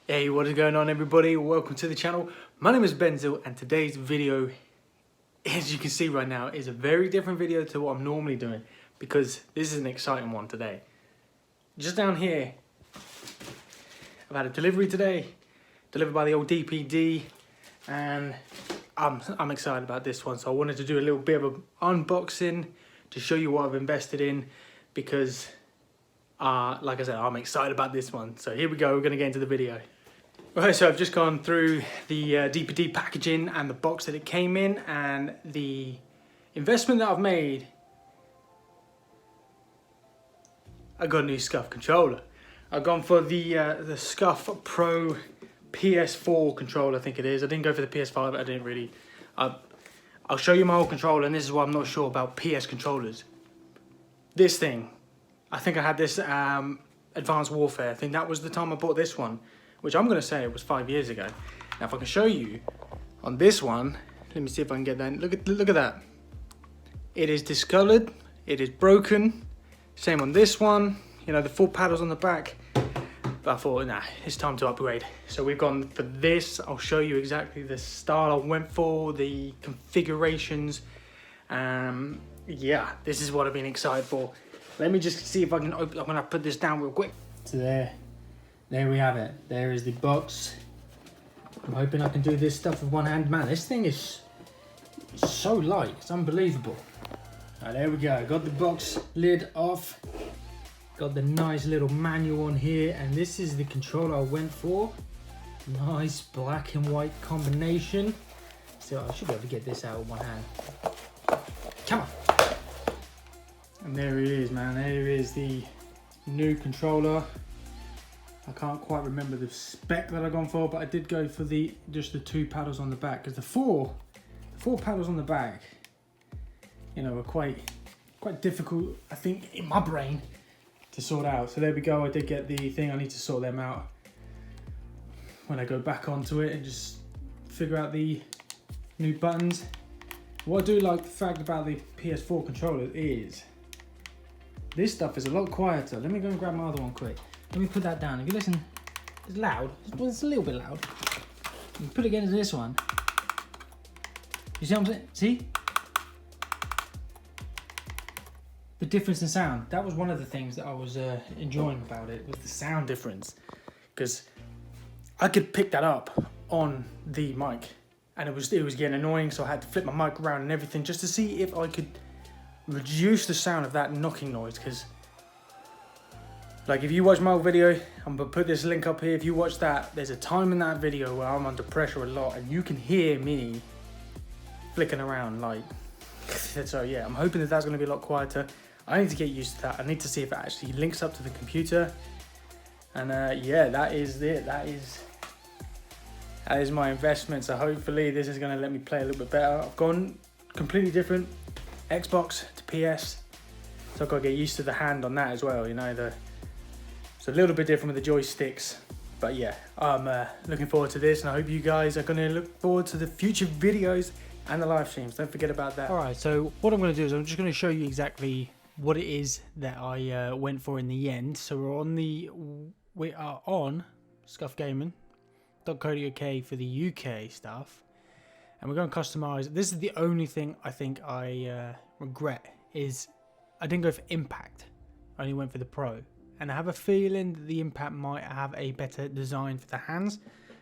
Hey, what is going on everybody? Welcome to the channel. My name is Benzil and today's video, as you can see right now, is a very different video to what I'm normally doing because this is an exciting one today. Just down here, I've had a delivery today, delivered by the old DPD, and I'm excited about this one. So I wanted to do a little bit of an unboxing to show you what I've invested in because like I said, I'm excited about this one. So here we go, we're gonna get into the video. Okay, so I've just gone through the DPD packaging and the box that it came in, and the investment that I've made. I got a new Scuf controller. I've gone for the Scuf Pro PS4 controller, I think it is. I didn't go for the PS5, I didn't really. I'll show you my old controller, and this is why I'm not sure about PS controllers. This thing, I think I had this Advanced Warfare. I think that was the time I bought this one, which I'm going to say it was 5 years ago. Now if I can show you on this one, let me see if I can get that. Look at that. It is discolored, it is broken. Same on this one, you know, the full paddles on the back. But I thought, nah, it's time to upgrade. So we've gone for this. I'll show you exactly the style I went for, the configurations. Yeah, this is what I've been excited for. Let me just see if I can open. I'm going to put this down real quick. So there we have it. There is the box. I'm hoping I can do this stuff with one hand. Man, this thing is so light. It's unbelievable. Right, there we go. Got the box lid off. Got the nice little manual on here. And this is the controller I went for. Nice black and white combination. So I should be able to get this out with one hand. Come on. And there it is, man. There is the new controller. I can't quite remember the spec that I've gone for, but I did go for just the 2 paddles on the back, because the four paddles on the back, you know, are quite difficult, I think, in my brain to sort out. So there we go. I did get the thing. I need to sort them out when I go back onto it and just figure out the new buttons. What I do like the fact about the PS4 controller is this stuff is a lot quieter. Let me go and grab my other one quick. Let me put that down. If you listen, it's loud. It's a little bit loud. You put it against this one. You see what I'm saying? See? The difference in sound. That was one of the things that I was enjoying about it, was the sound difference. Because I could pick that up on the mic, and it was getting annoying, so I had to flip my mic around and everything just to see if I could reduce the sound of that knocking noise. Because like, if you watch my old video, I'm gonna put this link up here. If you watch that, there's a time in that video where I'm under pressure a lot and you can hear me flicking around like. So yeah, I'm hoping that that's gonna be a lot quieter. I need to get used to that. I need to see if it actually links up to the computer. And yeah, that is it. That is my investment. So hopefully this is gonna let me play a little bit better. I've gone completely different Xbox to PS. So I've got to get used to the hand on that as well, you know, it's a little bit different with the joysticks, but yeah, I'm looking forward to this, and I hope you guys are going to look forward to the future videos and the live streams. Don't forget about that. Alright, so what I'm going to do is I'm just going to show you exactly what it is that I went for in the end. So we are on scufgaming.co.uk for the UK stuff, and we're going to customize. This is the only thing I think I regret, is I didn't go for Impact. I only went for the Pro. And I have a feeling that the Impact might have a better design for the hands.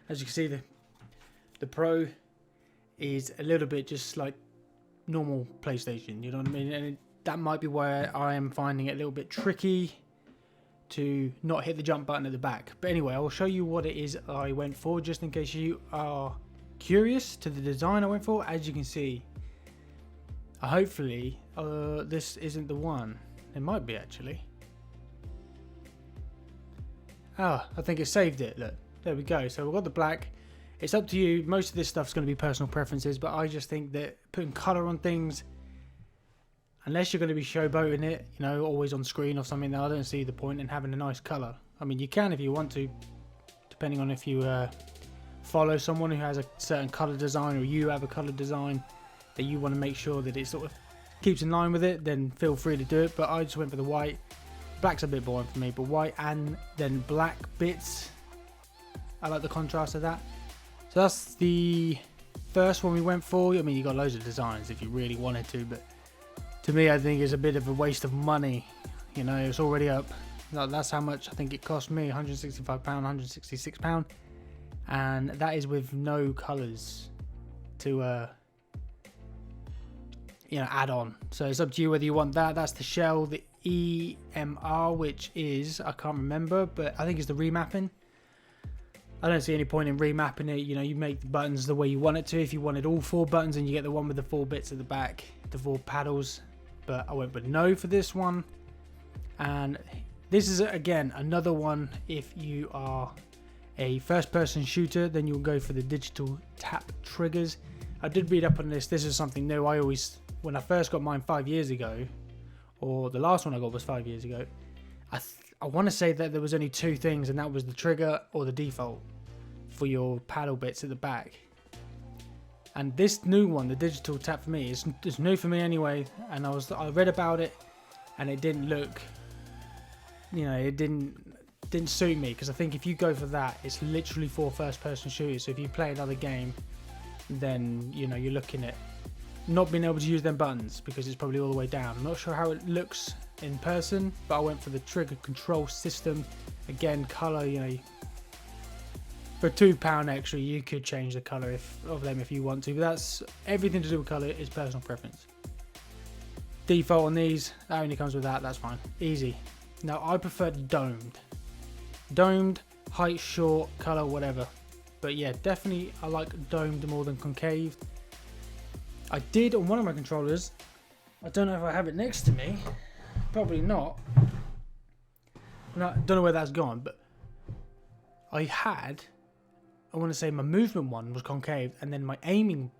As you can see, the Pro is a little bit just like normal PlayStation, you know what I mean? And that might be why I am finding it a little bit tricky to not hit the jump button at the back. But anyway, I will show you what it is I went for, just in case you are curious to the design I went for. As you can see, hopefully this isn't the one. It might be, actually. Ah, I think it saved it. Look, there we go. So we've got the black. It's up to you. Most of this stuff's going to be personal preferences, but I just think that putting colour on things, unless you're going to be showboating it, you know, always on screen or something, I don't see the point in having a nice colour. I mean, you can if you want to, depending on if you follow someone who has a certain colour design, or you have a colour design that you want to make sure that it sort of keeps in line with it, then feel free to do it. But I just went for the white. Black's a bit boring for me, but white and then black bits I like the contrast of that. So that's the first one we went for. I mean, you got loads of designs if you really wanted to, but to me, I think it's a bit of a waste of money. You know, it's already up. That's how much I think it cost me, £165, £166, and that is with no colours to you know, add on. So it's up to you whether you want that. That's the shell, the EMR, which is, I can't remember, but I think it's the remapping. I don't see any point in remapping it. You know, you make the buttons the way you want it to. If you wanted all 4 buttons, and you get the one with the 4 bits at the back, the 4 paddles. But I went with no for this one. And this is, again, another one. If you are a first-person shooter, then you'll go for the digital tap triggers. I did read up on this. This is something new. I always, when I first got mine 5 years ago, or the last one I got was 5 years ago, I want to say that there was only 2 things, and that was the trigger or the default for your paddle bits at the back. And this new one, the digital tap, for me, is new for me anyway. And I read about it, and it didn't look, you know, it didn't suit me, because I think if you go for that, it's literally for first-person shooters. So if you play another game, then you know you're looking at not being able to use them buttons because it's probably all the way down. I'm not sure how it looks in person, but I went for the trigger control system. Again, color, you know, for £2 extra, you could change the color of them if you want to, but that's everything to do with color is personal preference. Default on these, that only comes with that. That's fine, easy. Now I prefer domed, height, short, color, whatever. But yeah, definitely I like domed more than concave. I did on one of my controllers. I don't know if I have it next to me. Probably not. No, don't know where that's gone, but I want to say my movement one was concave, and then my aiming,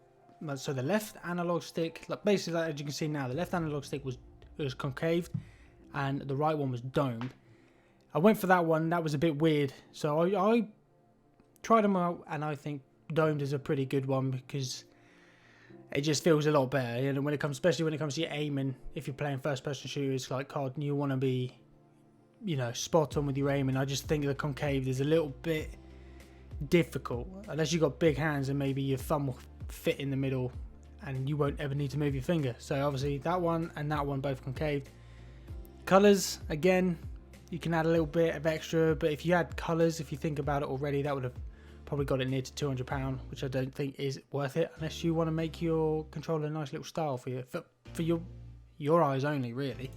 so the left analog stick, like basically like as you can see now, the left analog stick was concave, and the right one was domed. I went for that one. That was a bit weird, so I tried them out, and I think domed is a pretty good one because it just feels a lot better. You know, when it comes, especially when it comes to your aiming, if you're playing first-person shooters like COD, and you want to be, you know, spot on with your aiming. I just think the concave is a little bit difficult unless you've got big hands, and maybe your thumb will fit in the middle, and you won't ever need to move your finger. So obviously that one and that one both concave. Colors, again, you can add a little bit of extra, but if you add colors, if you think about it already, that would have probably got it near to £200, which I don't think is worth it unless you want to make your controller a nice little style for your eyes only, really.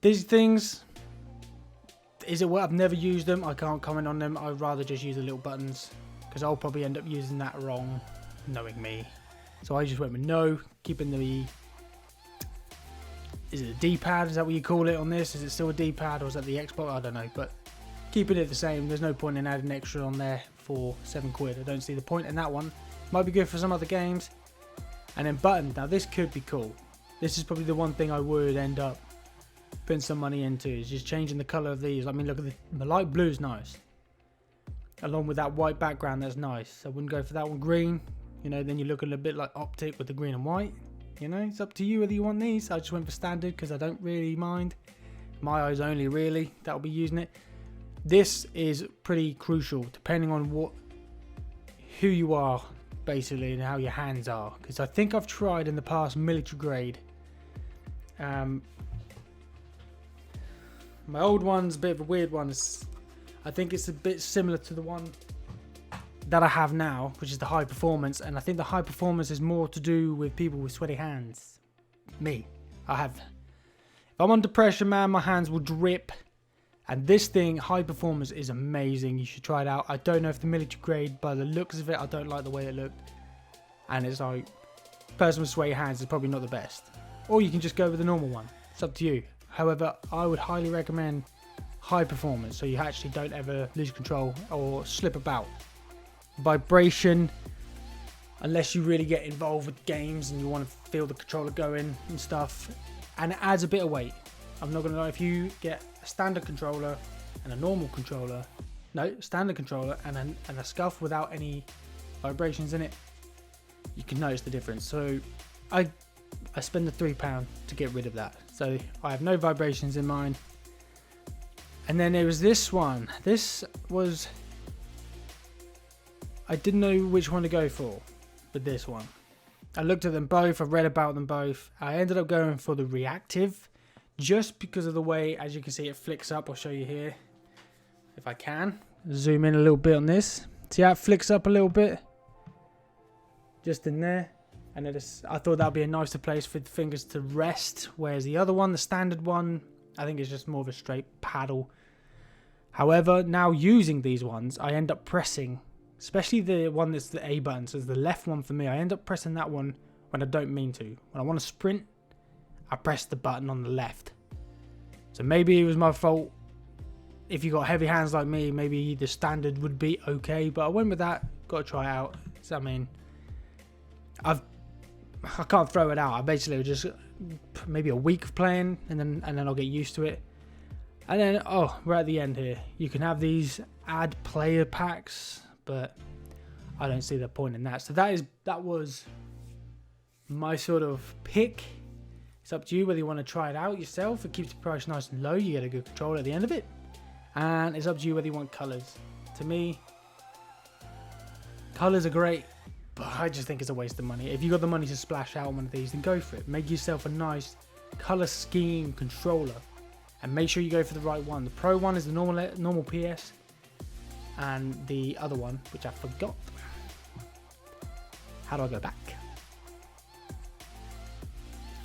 These things, is it what? I've never used them. I can't comment on them. I'd rather just use the little buttons because I'll probably end up using that wrong, knowing me. So I just went with no, keeping the, is it a D-pad? Is that what you call it on this? Is it still a D-pad, or is that the Xbox? I don't know, but keeping it the same. There's no point in adding extra on there for £7. I don't see the point in that one. Might be good for some other games. And then buttons. Now this could be cool. This is probably the one thing I would end up putting some money into, is just changing the color of these. I mean, look at the light blue is nice, along with that white background. That's nice. I wouldn't go for that one. Green, you know, then you look a little bit like Optic with the green and white. You know, it's up to you whether you want these. I just went for standard because I don't really mind. My eyes only, really, that'll be using it. This is pretty crucial depending on who you are, basically, and how your hands are, because I think I've tried in the past military grade. My old one's a bit of a weird one. I think it's a bit similar to the one that I have now, which is the high performance, and I think the high performance is more to do with people with sweaty hands. Me, if I'm under pressure, man, my hands will drip. And this thing, high performance, is amazing. You should try it out. I don't know if the military grade, by the looks of it, I don't like the way it looked. And it's like, person with sweaty hands is probably not the best. Or you can just go with the normal one. It's up to you. However, I would highly recommend high performance, so you actually don't ever lose control or slip about. Vibration, unless you really get involved with games and you want to feel the controller going and stuff. And it adds a bit of weight. I'm not going to lie, if you get a standard controller and a normal controller, standard controller and a Scuf without any vibrations in it, you can notice the difference. So I spend the £3 to get rid of that. So I have no vibrations in mine. And then there was this one. This was I didn't know which one to go for with this one. I looked at them both, I read about them both. I ended up going for the reactive just because of the way, as you can see, it flicks up. I'll show you here if I can. Zoom in a little bit on this. See how it flicks up a little bit? Just in there. And I thought that would be a nicer place for the fingers to rest. Whereas the other one, the standard one, I think it's just more of a straight paddle. However, now using these ones, I end up pressing, especially the one that's the A button, so it's the left one for me. I end up pressing that one when I don't mean to. When I want to sprint, I press the button on the left. So maybe it was my fault. If you got heavy hands like me, maybe the standard would be okay. But I went with that. Got to try it out. So, I mean, I can't throw it out. I basically just maybe a week of playing, and then I'll get used to it. And then, oh, we're at the end here. You can have these add player packs, but I don't see the point in that. So that was my sort of pick. It's up to you whether you want to try it out yourself. It keeps the price nice and low. You get a good controller at the end of it. And it's up to you whether you want colors. To me, colors are great, but I just think it's a waste of money. If you got the money to splash out on one of these, then go for it. Make yourself a nice color scheme controller. And make sure you go for the right one. The Pro one is the normal PS. And the other one, which I forgot. How do I go back?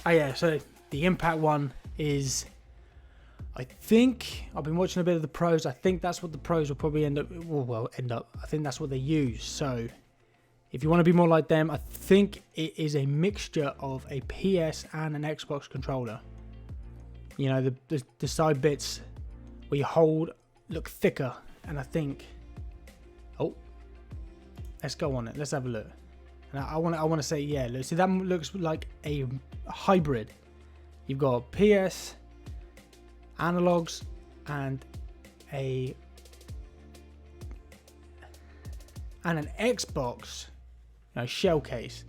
Oh yeah, so the Impact one is, I think, I've been watching a bit of the Pros. I think that's what the Pros will probably end up. I think that's what they use. So if you want to be more like them, I think it is a mixture of a PS and an Xbox controller. You know, the side bits where you hold look thicker, and I think, oh, let's go on it. Let's have a look. And I want to say, yeah, look, see, that looks like a hybrid. You've got PS analogs and an Xbox, shell case.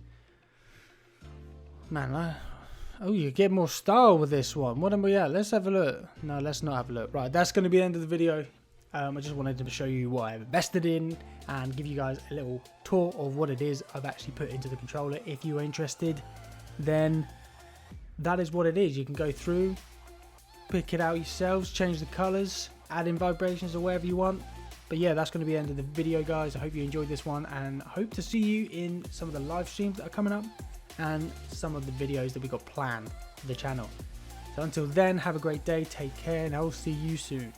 Man, oh, you get more style with this one. What am we at? Let's have a look. No, let's not have a look. Right, that's going to be the end of the video. I just wanted to show you what I've invested in and give you guys a little tour of what it is I've actually put into the controller. If you are interested, then that is what it is. You can go through, pick it out yourselves, change the colors, add in vibrations or whatever you want. But yeah, that's going to be the end of the video, guys. I hope you enjoyed this one, and hope to see you in some of the live streams that are coming up and some of the videos that we got planned for the channel. So until then, have a great day, take care, and I will see you soon.